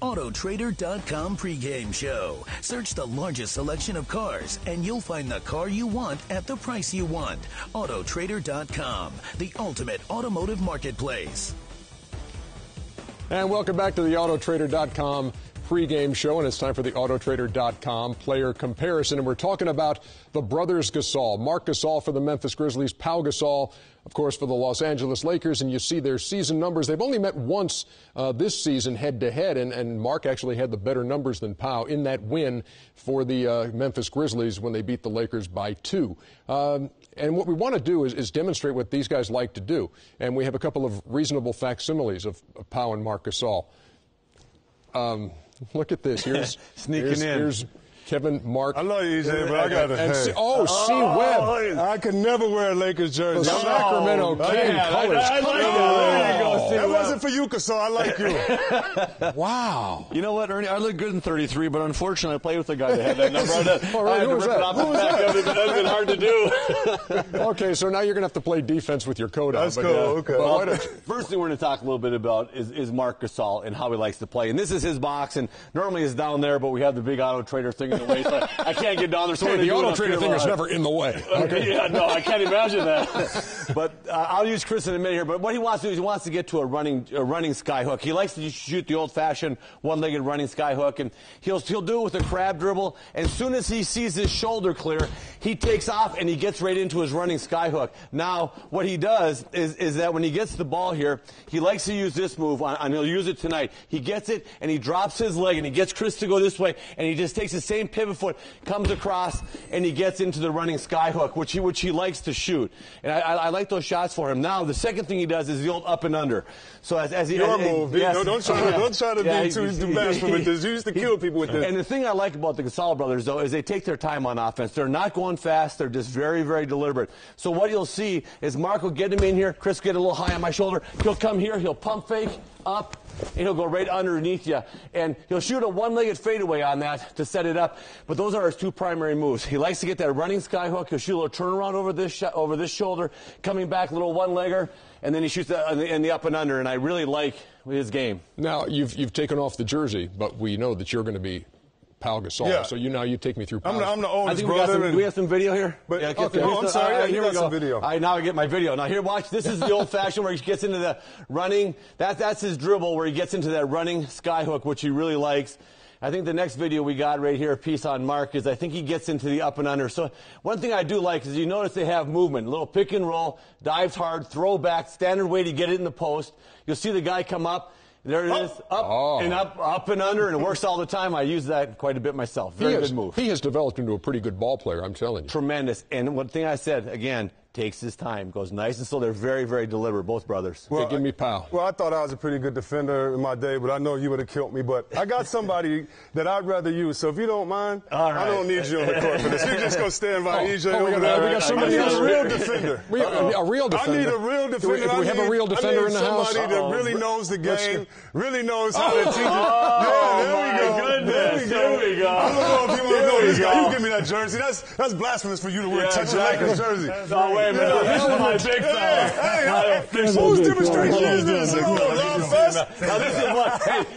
AutoTrader.com pregame show. Search the largest selection of cars, and you'll find the car you want at the price you want. AutoTrader.com, the ultimate automotive marketplace. And welcome back to the AutoTrader.com pregame show, and it's time for the AutoTrader.com player comparison. And we're talking about the brothers Gasol. Marc Gasol for the Memphis Grizzlies, Pau Gasol, of course, for the Los Angeles Lakers. And you see their season numbers. They've only met once this season head-to-head, and Marc actually had the better numbers than Pau in that win for the Memphis Grizzlies when they beat the Lakers by 2. And what we want to do is demonstrate what these guys like to do. And we have a couple of reasonable facsimiles of Pau and Marc Gasol. Look at this. Here's Here's Kevin, Marc. I love you, EJ, but I got to C. Webb. I could never wear a Lakers jersey. The Sacramento King colors. I like that. That wasn't for you, Gasol. I like you. Wow. You know what, Ernie? I look good in 33, but unfortunately, I played with a guy that had that number. Who was that? That would have been hard to do. Okay, so now you're going to have to play defense with your coat on. That's cool. Okay. Well, first thing we're going to talk a little bit about is Marc Gasol and how he likes to play. And this is his box, and normally it's down there, but we have the big Auto Trader thing in the way, so I can't get down there. So the Auto Trader thing is never in the way. Okay. Yeah, no, I can't imagine that. But I'll use Chris in a minute here. But what he wants to do is he wants to get to a running sky hook. He likes to shoot the old-fashioned one-legged running sky hook, and he'll do it with a crab dribble. And as soon as he sees his shoulder clear, he takes off and he gets right into his running sky hook. Now, what he does is that when he gets the ball here, he likes to use this move, and he'll use it tonight. He gets it, and he drops his leg, and he gets Chris to go this way, and he just takes the same pivot foot, comes across, and he gets into the running sky hook, which he likes to shoot. And I like those shots for him. Now, the second thing he does is the old up and under. So as he your move. Yes. Don't try to be too bashful with this. You used to kill people with this. And the thing I like about the Gasol brothers, though, is they take their time on offense. They're not going fast. They're just very, very deliberate. So what you'll see is Marc will get him in here. Chris get a little high on my shoulder. He'll come here. He'll pump fake up, and he'll go right underneath you. And he'll shoot a one-legged fadeaway on that to set it up. But those are his two primary moves. He likes to get that running sky hook. He'll shoot a little turnaround over this shoulder, coming back, a little one-legger, and then he shoots in the up and under. And I really like his game. Now, you've taken off the jersey, but we know that you're going to be Pau Gasol. Yeah. So you take me through Pau. I'm the oldest brother. Do we have some video here? But, yeah, okay. I'm sorry. Yeah, here we go. Some video. All right, now I get my video. Now here, watch. This is the old-fashioned where he gets into the running. That's his dribble where he gets into that running sky hook, which he really likes. I think the next video we got right here, a piece on Marc, is I think he gets into the up and under. So one thing I do like is you notice they have movement. A little pick and roll, dives hard, throw back, standard way to get it in the post. You'll see the guy come up. There it is, up and under, and it works all the time. I use that quite a bit myself. Very good move. He has developed into a pretty good ball player, I'm telling you. Tremendous. And one thing I said, again, takes his time, goes nice and slow. They're very, very deliberate, both brothers. Well, give me Pau. Well, I thought I was a pretty good defender in my day, but I know you would have killed me. But I got somebody that I'd rather use. So if you don't mind, all right. I don't need you on the court for this. You're just going to stand by EJ over there. We got somebody else. A real defender. A real defender. I need a real defender. Do we have a real defender in the house? Somebody that really knows the game, really knows how to teach it. There we go. I don't know if you want to know this guy. You give me that jersey. That's blasphemous for you to wear touch your Lakers jersey. No, wait a minute. My big whose demonstration is this? Now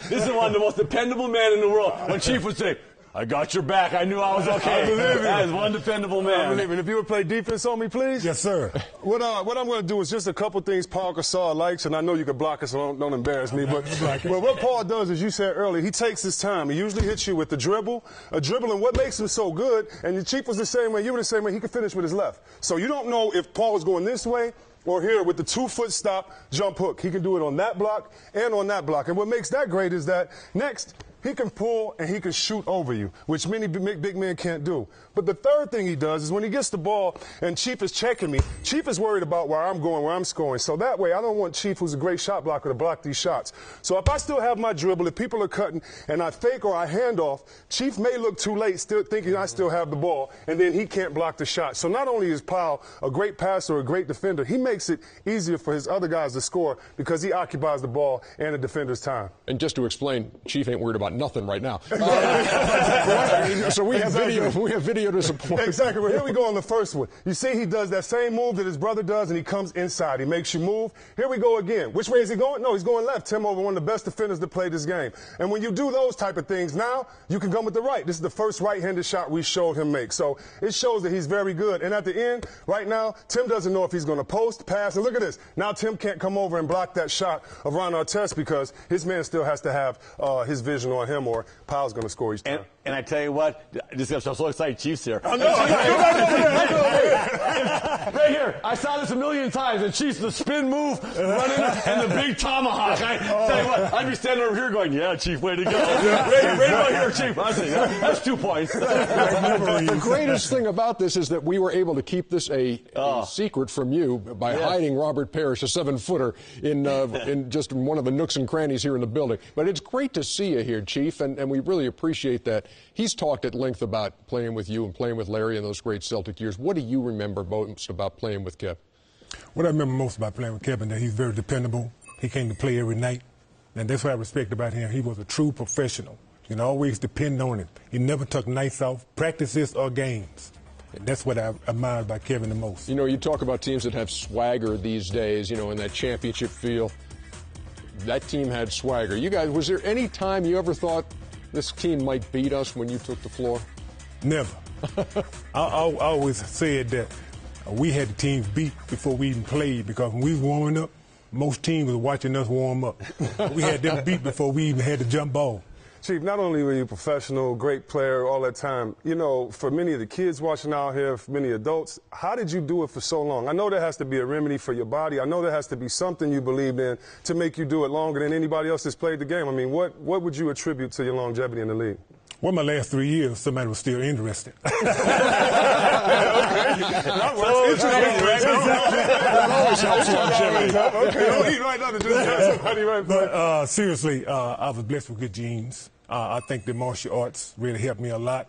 this is one of the most dependable men in the world. When Chief would say, I got your back, I knew I was okay. I believe you. That is one dependable man. I believe it. If you would play defense on me, please. Yes, sir. What I'm going to do is just a couple things Pau Gasol likes, and I know you can block us, so don't embarrass me. But what Paul does, as you said earlier, he takes his time. He usually hits you with the dribble, and what makes him so good, and the Chief was the same way, you were the same way, he could finish with his left. So you don't know if Paul is going this way or here with the 2-foot stop jump hook. He can do it on that block and on that block. And what makes that great is that next, he can pull and he can shoot over you, which many big men can't do. But the third thing he does is when he gets the ball and Chief is checking me, Chief is worried about where I'm going, where I'm scoring. So that way, I don't want Chief, who's a great shot blocker, to block these shots. So if I still have my dribble, if people are cutting and I fake or I hand off, Chief may look too late, still thinking I still have the ball, and then he can't block the shot. So not only is Pau a great passer, a great defender, he makes it easier for his other guys to score because he occupies the ball and the defender's time. And just to explain, Chief ain't worried about got nothing right now. So we have video. We have video to support. Exactly. Well, here we go on the first one. You see, he does that same move that his brother does, and he comes inside. He makes you move. Here we go again. Which way is he going? No, he's going left. Tim over one of the best defenders to play this game. And when you do those type of things, now you can come with the right. This is the first right-handed shot we showed him make. So it shows that he's very good. And at the end, right now, Tim doesn't know if he's going to post, pass, and look at this. Now Tim can't come over and block that shot of Ron Artest because his man still has to have his vision on him, or Powell's going to score each time. And I tell you what, I'm so excited, Chiefs here. I know. Right here, I saw this a million times. The Chiefs, the spin move, running, and the big tomahawk. I tell you what, I'd be standing over here going, "Yeah, Chief, way to go! Right about here, Chief." I say, "That's 2 points." The greatest thing about this is that we were able to keep this a secret from you by hiding Robert Parish, a 7-footer, in just one of the nooks and crannies here in the building. But it's great to see you here, Chief, and we really appreciate that. He's talked at length about playing with you and playing with Larry in those great Celtic years. What do you remember most about playing with Kev? What I remember most about playing with Kevin, that he's very dependable. He came to play every night, and that's what I respect about him. He was a true professional. You can always depend on him. He never took nights off, practices or games. And that's what I admire about Kevin the most. You know, you talk about teams that have swagger these days, you know, in that championship feel. That team had swagger. You guys, was there any time you ever thought this team might beat us when you took the floor? Never. I always said that we had the teams beat before we even played, because when we was warming up, most teams were watching us warm up. We had them beat before we even had to jump ball. Chief, not only were you a professional, great player all that time, you know, for many of the kids watching out here, for many adults, how did you do it for so long? I know there has to be a remedy for your body. I know there has to be something you believed in to make you do it longer than anybody else that's played the game. I mean, what would you attribute to your longevity in the league? Well, my last 3 years, somebody was still interested. But seriously, I was blessed with good genes. I think the martial arts really helped me a lot,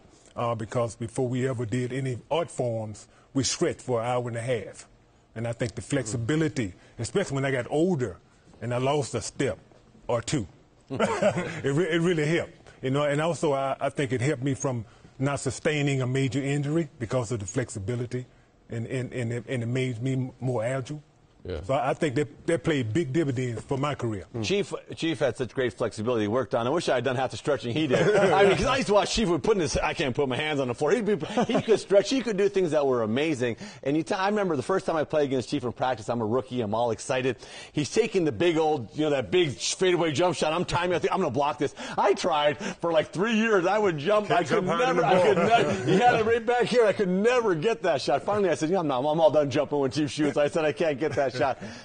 because before we ever did any art forms, we stretched for an hour and a half. And I think the flexibility, especially when I got older and I lost a step or two, it really helped. You know, and also I think it helped me from not sustaining a major injury because of the flexibility, and it made me more agile. Yeah. So I think that played big dividends for my career. Chief had such great flexibility. He worked on. I wish I had done half the stretching he did. I mean, because I used to watch Chief would put I can't put my hands on the floor. He could stretch. He could do things that were amazing. And I remember the first time I played against Chief in practice. I'm a rookie. I'm all excited. He's taking the big old, you know, that big fadeaway jump shot. I'm timing. I think I'm going to block this. I tried for like 3 years. I would jump. I could never. He had it right back here. I could never get that shot. Finally, I said, I'm all done jumping when Chief shoots. I said I can't get that shot.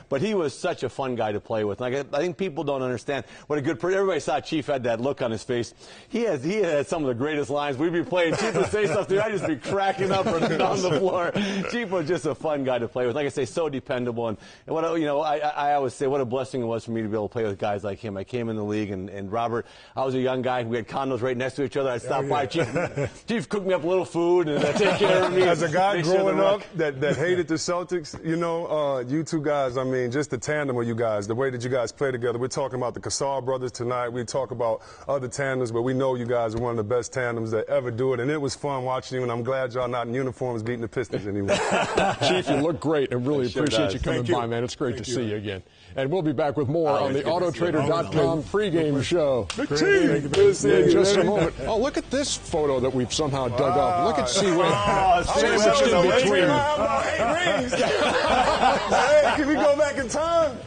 But he was such a fun guy to play with. Like, I think people don't understand what a good person. Everybody saw Chief had that look on his face. He had some of the greatest lines. We'd be playing. Chief would say something. I'd just be cracking up and down the floor. Chief was just a fun guy to play with. Like I say, so dependable. And what, you know, I always say what a blessing it was for me to be able to play with guys like him. I came in the league, and Robert, I was a young guy. We had condos right next to each other. I'd stop by. Chief cooked me up a little food and take care of me. As a guy growing up that hated the Celtics, you know, you two guys, I mean, just the tandem of you guys, the way that you guys play together. We're talking about the Cassar brothers tonight. We talk about other tandems, but we know you guys are one of the best tandems that ever do it, and it was fun watching you, and I'm glad y'all not in uniforms beating the Pistons anymore. Chief, you look great, and really appreciate you coming by, man. It's great to see you again. And we'll be back with more on the AutoTrader.com pregame show. Big team. Good to see you. In just a moment. Oh, look at this photo that we've somehow dug up. Look at C. Webb. Hey, can we go back in time?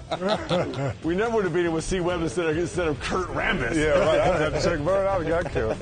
We never would have beat him with C. Webb instead of Kurt Rambis. Yeah, right. I'd have to check Bird out. He got killed.